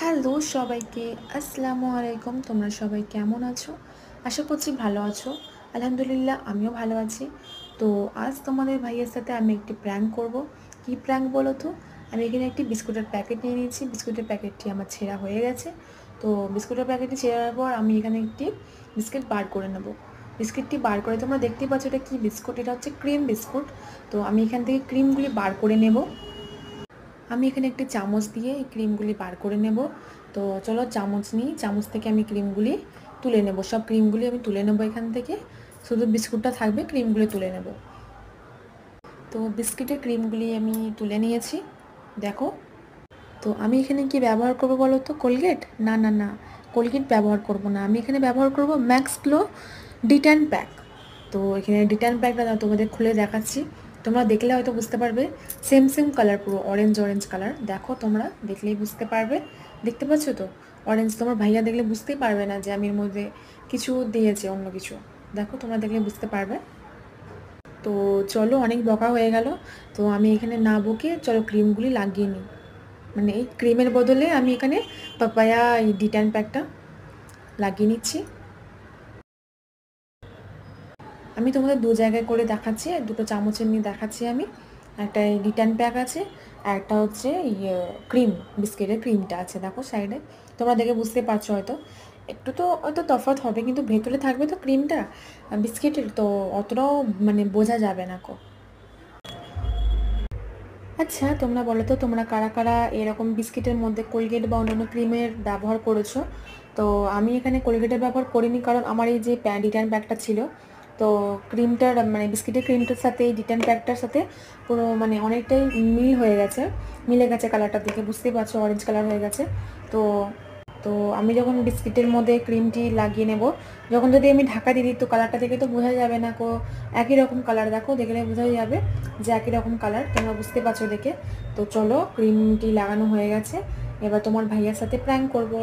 Hello সবাইকে, আসসালামু আলাইকুম। তোমরা সবাই কেমন আছো? আশা করছি ভালো আছো। আলহামদুলিল্লাহ আমিও ভালো আছি। তো আজ তোমাদের ভাইয়ের সাথে আমি একটি প্র্যাঙ্ক করব। কি প্র্যাঙ্ক বলো তো? আমি এখানে একটি বিস্কুটের প্যাকেট নিয়ে নিয়েছি। বিস্কুটের প্যাকেটটি আমার ছেঁড়া হয়ে গেছে। তো বিস্কুটের প্যাকেটটি ছেঁড়ার পর আমি এখানে একটি বিস্কিট বার করে নেব। বিস্কিটটি বার করে তোমরা দেখতেই পাচ্ছ এটা কী বিস্কুট, এটা হচ্ছে ক্রিম বিস্কুট। তো আমি এখান থেকে ক্রিমগুলি বার করে নেব। আমি এখানে একটি চামচ দিয়ে এই ক্রিমগুলি বার করে নেব। তো চলো চামচ নিই, চামচ থেকে আমি ক্রিমগুলি তুলে নেব। সব ক্রিমগুলি আমি তুলে নেব এখান থেকে, শুধু বিস্কুটটা থাকবে, ক্রিমগুলি তুলে নেব। তো বিস্কিটের ক্রিমগুলি আমি তুলে নিয়েছি, দেখো। তো আমি এখানে কি ব্যবহার করব বলো তো? কোলগেট? না না না, কোলগেট ব্যবহার করব না। আমি এখানে ব্যবহার করব ম্যাক্স গ্লো ডিট্যান প্যাক। তো এখানে ডিট্যান প্যাকটা তোমাদের খুলে দেখাচ্ছি, তোমরা দেখলে হয়তো বুঝতে পারবে। সেম সেম কালার, পুরো অরেঞ্জ অরেঞ্জ কালার। দেখো, তোমরা দেখলেই বুঝতে পারবে। দেখতে পাচ্ছ তো অরেঞ্জ? তোমার ভাইয়া দেখলে বুঝতেই পারবে না যে আমি এর মধ্যে কিছু দিয়েছি, অন্য কিছু। দেখো, তোমরা দেখলে বুঝতে পারবে। তো চলো, অনেক বকা হয়ে গেল। তো আমি এখানে না বকে চলো ক্রিমগুলি লাগিয়ে নিই। মানে এই ক্রিমের বদলে আমি এখানে পাপায়া এই ডিট্যান প্যাকটা লাগিয়ে নিচ্ছি। আমি তোমাদের দু জায়গায় করে দেখাচ্ছি, দুটো চামচের নিয়ে দেখাচ্ছি আমি। একটা রিটার্ন প্যাক আছে, আর একটা হচ্ছে ক্রিম, বিস্কিটের ক্রিমটা আছে, দেখো সাইডে। তোমরা দেখে বুঝতে পারছো হয়তো। একটু তো হয়তো তফাৎ হবে, কিন্তু ভেতরে থাকবে তো ক্রিমটা বিস্কিটের, তো অতটাও মানে বোঝা যাবে না কো। আচ্ছা, তোমরা বলো তো, তোমরা কারা কারা এরকম বিস্কিটের মধ্যে কোলগেট বা অন্যান্য ক্রিমের ব্যবহার করেছো? তো আমি এখানে কোলগেটের ব্যবহার করিনি, কারণ আমার এই যে ডিটার্ন প্যাকটা ছিল, তো ক্রিমটার মানে বিস্কিটের ক্রিমটার সাথে এই ডিটার্ন প্যাকটার সাথে পুরো মানে অনেকটাই মিল হয়ে গেছে, মিলে গেছে। কালারটা দেখে বুঝতেই পারছো, অরেঞ্জ কালার হয়ে গেছে। তো তো আমি যখন বিস্কিটের মধ্যে ক্রিমটি লাগিয়ে নেব, যখন যদি আমি ঢাকা দিয়ে দিই, তো কালারটা থেকে তো বোঝা যাবে না কো। একই রকম কালার, দেখো, দেখলে বোঝাই যাবে যে একই রকম কালার, তোমরা বুঝতে পারছো দেখে। তো চলো, ক্রিমটি লাগানো হয়ে গেছে, এবার তোমার ভাইয়ার সাথে প্র্যাঙ্ক করব।